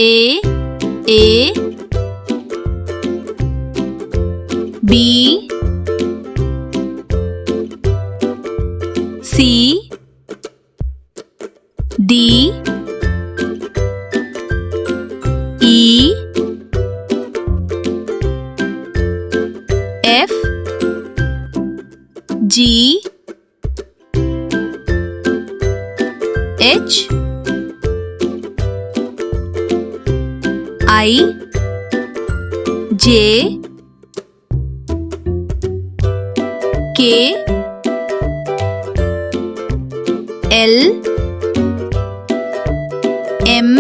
A B C D E F G H I J K L M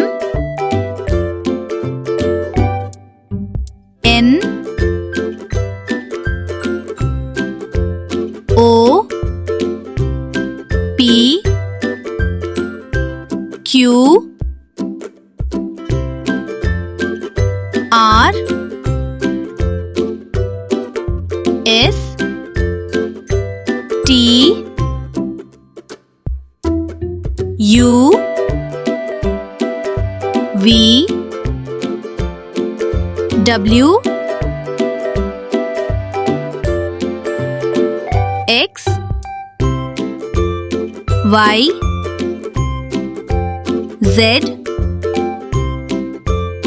N O P Q R S T U V W X Y Z